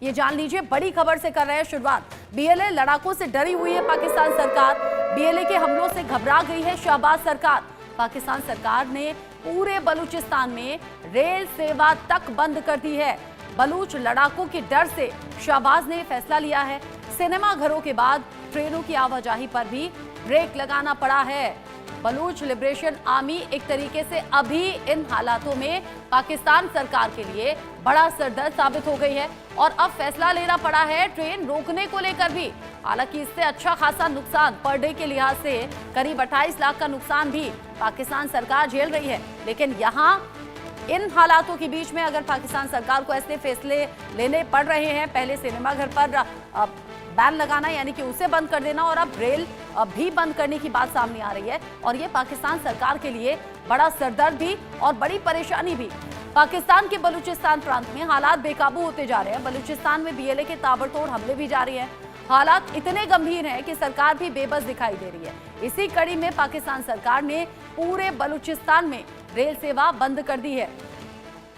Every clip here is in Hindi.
ये जान लीजिए, बड़ी खबर से कर रहे हैं शुरुआत। बीएलए लड़ाकों से डरी हुई है पाकिस्तान सरकार। बीएलए के हमलों से घबरा गई है शहबाज सरकार। पाकिस्तान सरकार ने पूरे बलूचिस्तान में रेल सेवा तक बंद कर दी है। बलूच लड़ाकों के डर से शहबाज ने फैसला लिया है। सिनेमा घरों के बाद ट्रेनों की आवाजाही पर भी ब्रेक लगाना पड़ा है। बलूच लिबरेशन आर्मी एक तरीके से अभी इन हालातों में पाकिस्तान सरकार के लिए बड़ा सरदर्द साबित हो गई है और अब फैसला लेना पड़ा है ट्रेन रोकने को लेकर भी। हालांकि इससे अच्छा खासा नुकसान पर डे के लिहाज से करीब 28 लाख का नुकसान भी पाकिस्तान सरकार झेल रही है। लेकिन यहाँ इन हालातों के बीच में अगर पाकिस्तान सरकार को ऐसे फैसले लेने पड़ रहे हैं, पहले सिनेमा घर पर बैन लगाना यानी कि उसे बंद कर देना और अब रेल भी बंद करने की बात सामने आ रही है, और ये पाकिस्तान सरकार के लिए बड़ा सरदर्द भी और बड़ी परेशानी भी। पाकिस्तान के बलूचिस्तान प्रांत में हालात बेकाबू होते जा रहे हैं। बलूचिस्तान में बीएलए के ताबड़तोड़ हमले भी जारी हैं। हालात इतने गंभीर हैं कि सरकार भी बेबस दिखाई दे रही है। इसी कड़ी में पाकिस्तान सरकार ने पूरे बलूचिस्तान में रेल सेवा बंद कर दी है,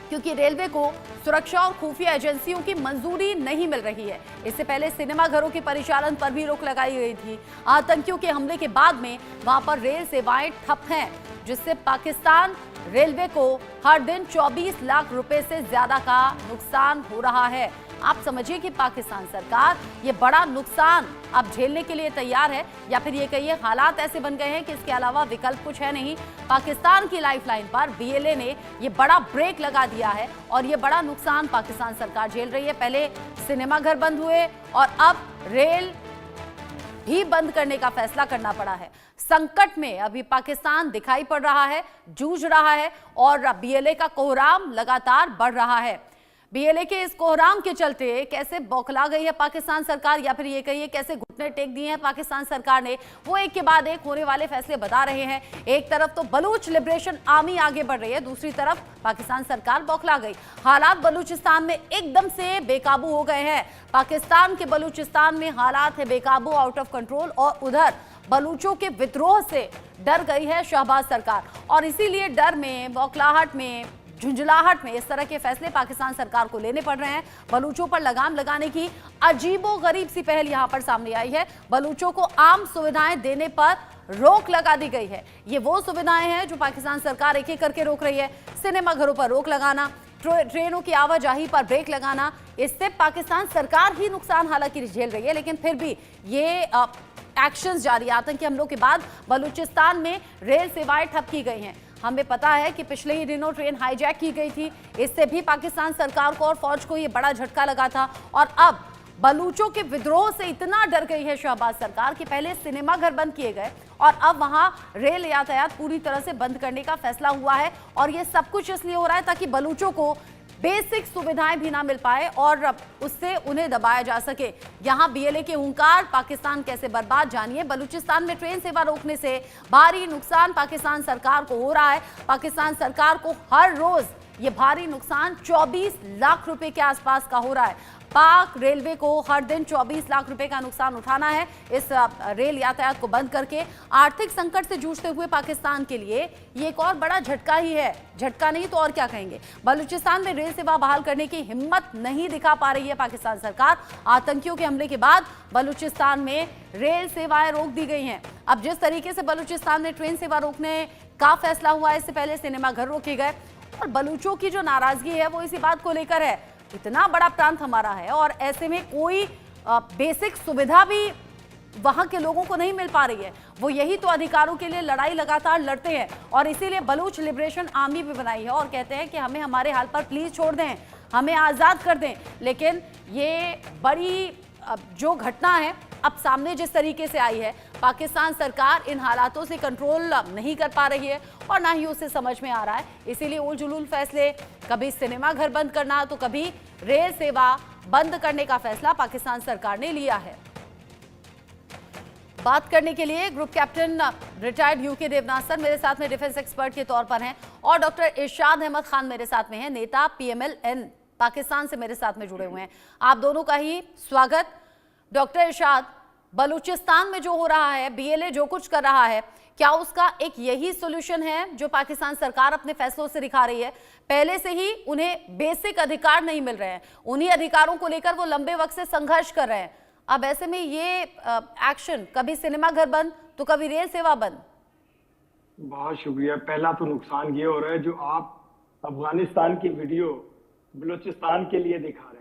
क्योंकि रेलवे को सुरक्षा और खुफिया एजेंसियों की मंजूरी नहीं मिल रही है। इससे पहले सिनेमा घरों के परिचालन पर भी रोक लगाई गई थी। आतंकियों के हमले के बाद में वहां पर रेल सेवाएं ठप हैं, जिससे पाकिस्तान रेलवे को हर दिन 24 लाख रुपए से ज्यादा का नुकसान हो रहा है। आप समझिए कि पाकिस्तान सरकार ये बड़ा नुकसान अब झेलने के लिए तैयार है, या फिर ये कहिए हालात ऐसे बन गए हैं कि इसके अलावा विकल्प कुछ है नहीं। पाकिस्तान की लाइफलाइन पर बीएलए ने ये बड़ा ब्रेक लगा दिया है और ये बड़ा नुकसान पाकिस्तान सरकार झेल रही है। पहले सिनेमा घर बंद हुए और अब रेल भी बंद करने का फैसला करना पड़ा है। संकट में अभी पाकिस्तान दिखाई पड़ रहा है, जूझ रहा है, और बीएलए का कोहराम लगातार बढ़ रहा है। बीएलए के इस कोहराम के चलते कैसे बौखला गई है पाकिस्तान सरकार, या फिर ये कहिए कैसे घुटने टेक दिए हैं पाकिस्तान सरकार ने, वो एक के बाद एक होने वाले फैसले बता रहे हैं। एक तरफ तो बलूच लिबरेशन आर्मी आगे बढ़ रही है, दूसरी तरफ पाकिस्तान सरकार बौखला गई। हालात बलूचिस्तान में एकदम से बेकाबू हो गए हैं। पाकिस्तान के बलूचिस्तान में हालात है बेकाबू, आउट ऑफ कंट्रोल, और उधर बलूचों के विद्रोह से डर गई है शहबाज सरकार, और इसीलिए डर में, बौखलाहट में, झुंझलाहट में इस तरह के फैसले पाकिस्तान सरकार को लेने पड़ रहे हैं। बलूचों पर लगाम लगाने की अजीबोगरीब सी पहल यहां पर सामने आई है। बलूचों को आम सुविधाएं देने पर रोक लगा दी गई है। ये वो सुविधाएं हैं जो पाकिस्तान सरकार एक एक करके रोक रही है। सिनेमा घरों पर रोक लगाना, ट्रेनों की आवाजाही पर ब्रेक लगाना, इससे पाकिस्तान सरकार ही नुकसान हालांकि झेल रही है, लेकिन फिर भी ये एक्शंस जारी। आतंकी हमलों के बाद बलूचिस्तान में रेल सेवाएं ठप की गई हैं। हमें पता है कि पिछले ही दिनों ट्रेन हाईजैक की गई थी, इससे भी पाकिस्तान सरकार को और फौज को ये बड़ा झटका लगा था। और अब बलूचों के विद्रोह से इतना डर गई है शहबाज सरकार कि पहले सिनेमा घर बंद किए गए और अब वहां रेल यातायात पूरी तरह से बंद करने का फैसला हुआ है। और ये सब कुछ इसलिए हो रहा है ताकि बलूचों को बेसिक सुविधाएं भी ना मिल पाए और उससे उन्हें दबाया जा सके। यहां बीएलए के हुंकार, पाकिस्तान कैसे बर्बाद, जानिए। बलूचिस्तान में ट्रेन सेवा रोकने से भारी नुकसान पाकिस्तान सरकार को हो रहा है। पाकिस्तान सरकार को हर रोज ये भारी नुकसान 24 लाख रुपए के आसपास का हो रहा है। पाक रेलवे को हर दिन 24 लाख रुपए का नुकसान उठाना है इस रेल यातायात को बंद करके। आर्थिक संकट से जूझते हुए पाकिस्तान के लिए ये एक और बड़ा झटका ही है। झटका नहीं तो और क्या कहेंगे। बलूचिस्तान में रेल सेवा बहाल करने की हिम्मत नहीं दिखा पा रही है पाकिस्तान सरकार। आतंकियों के हमले के बाद बलूचिस्तान में रेल सेवाएं रोक दी गई हैं। अब जिस तरीके से बलूचिस्तान में ट्रेन सेवा रोकने का फैसला हुआ है, इससे पहले सिनेमा घर रोके गए, और बलूचों की जो नाराजगी है वो इसी बात को लेकर है। इतना बड़ा प्रांत हमारा है और ऐसे में कोई बेसिक सुविधा भी वहां के लोगों को नहीं मिल पा रही है। वो यही तो अधिकारों के लिए लड़ाई लगातार लड़ते हैं, और इसीलिए बलूच लिबरेशन आर्मी भी बनाई है और कहते हैं कि हमें हमारे हाल पर प्लीज छोड़ दें, हमें आज़ाद कर दें। लेकिन ये बड़ी जो घटना है अब सामने जिस तरीके से आई है, पाकिस्तान सरकार इन हालातों से कंट्रोल नहीं कर पा रही है और ना ही उसे समझ में आ रहा है। इसीलिए उल जुलूल फैसले, कभी सिनेमा घर बंद करना तो कभी रेल सेवा बंद करने का फैसला पाकिस्तान सरकार ने लिया है। बात करने के लिए group captain retired UK Devnath sir मेरे साथ में डिफेंस एक्सपर्ट के तौर पर हैं, और डॉक्टर इरशाद अहमद खान मेरे साथ में हैं, नेता पीएमएल-एन पाकिस्तान से मेरे साथ में जुड़े हुए हैं। आप दोनों का ही स्वागत। डॉक्टर इरशाद, बलूचिस्तान में जो हो रहा है, बीएलए जो कुछ कर रहा है, क्या उसका एक यही सॉल्यूशन है जो पाकिस्तान सरकार अपने फैसलों से दिखा रही है? पहले से ही उन्हें बेसिक अधिकार नहीं मिल रहे हैं, उन्हीं अधिकारों को लेकर वो लंबे वक्त से संघर्ष कर रहे हैं। अब ऐसे में ये एक्शन, कभी सिनेमा घर बंद तो कभी रेल सेवा बंद। बहुत शुक्रिया। पहला तो नुकसान ये हो रहा है जो आप अफगानिस्तान की वीडियो बलूचिस्तान के लिए दिखा रहे हैं।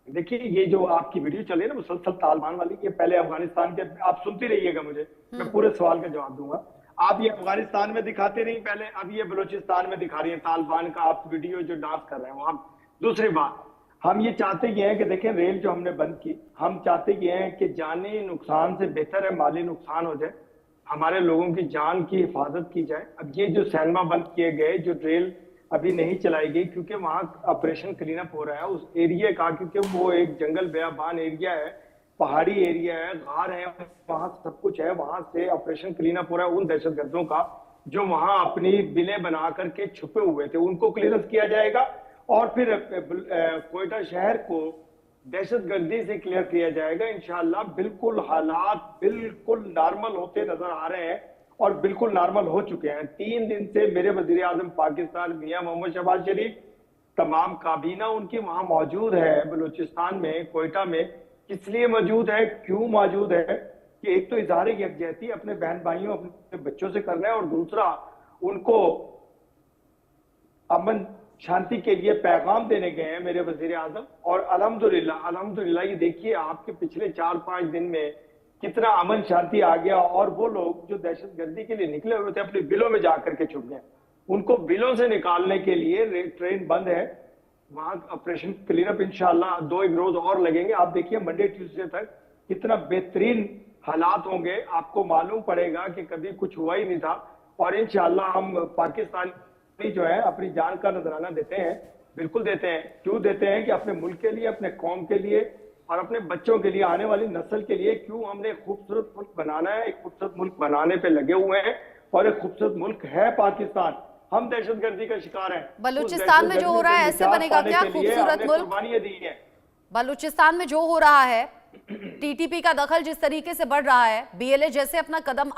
देखिए, ये जो आपकी वीडियो चल रही है ना मुसलसल तालिबान वाली, ये पहले अफगानिस्तान के, आप सुनती रहिएगा मुझे, मैं पूरे सवाल का जवाब दूंगा। आप ये अफगानिस्तान में दिखाते नहीं पहले, अब ये बलूचिस्तान में दिखा रही है तालिबान का आप वीडियो जो डांस कर रहे हैं वहां। दूसरी बात, हम ये चाहते ये हैं कि देखें, रेल जो हमने बंद की, हम चाहते ये हैं कि जानी नुकसान से बेहतर है माली नुकसान हो जाए, हमारे लोगों की जान की हिफाजत की जाए। अब ये जो सिनेमा बंद किए गए, जो रेल अभी नहीं चलाई गई क्योंकि वहां ऑपरेशन क्लीन अप हो रहा है उस एरिया का, क्योंकि वो एक जंगल बेयाबान एरिया है, पहाड़ी एरिया है, गार है, वहां सब कुछ है, वहां से ऑपरेशन क्लीन अप हो रहा है उन दहशतगर्दों का जो वहां अपनी बिलें बना करके छुपे हुए थे, उनको क्लियरेंस किया जाएगा और फिर कोयटा शहर को दहशतगर्दी से क्लियर किया जाएगा इंशाअल्लाह। बिल्कुल हालात बिल्कुल नॉर्मल होते नजर आ रहे हैं और बिल्कुल नॉर्मल हो चुके हैं। 3 दिन से मेरे वजीर आजम पाकिस्तान मियां मोहम्मद शहबाज शरीफ, तमाम काबीना उनकी वहां मौजूद है बलूचिस्तान में, कोयटा में। किस लिए मौजूद है, क्यों मौजूद है, कि एक तो इजहार यकजहती अपने बहन भाइयों अपने बच्चों से करना है और दूसरा उनको अमन शांति के लिए पैगाम देने गए हैं मेरे वजीर आजम। और अल्हम्दुलिल्लाह ये देखिए आपके पिछले 4-5 दिन में कितना अमन शांति आ गया और वो लोग जो दहशतगर्दी के लिए निकले हुए थे अपने बिलों में जाकर के छुप गए। उनको बिलों से निकालने के लिए ट्रेन बंद है, वहां ऑपरेशन क्लीन अप इंशाल्लाह 2 रोज और लगेंगे। आप देखिए मंडे ट्यूसडे तक कितना बेहतरीन हालात होंगे, आपको मालूम पड़ेगा कि कभी कुछ हुआ ही नहीं था। और इंशाल्लाह हम पाकिस्तानी जो है अपनी जान का नजराना देते हैं, बिल्कुल देते हैं। क्यों देते हैं कि अपने मुल्क के लिए, अपने कौम के लिए और अपने बच्चों के लिए, आने वाली नस्ल के लिए। क्यों हमने एक खूबसूरत मुल्क बनाना है, एक खूबसूरत मुल्क बनाने पे लगे हुए हैं और एक खूबसूरत मुल्क है पाकिस्तान। हम दहशतगर्दी का शिकार हैं। बलूचिस्तान में जो हो रहा है ऐसे बनेगा क्या खूबसूरत मुल्क? कुर्बानियां दी हैं। बलूचिस्तान में जो हो रहा है, टीटीपी का दखल जिस तरीके से बढ़ रहा है, बीएलए जैसे अपना कदम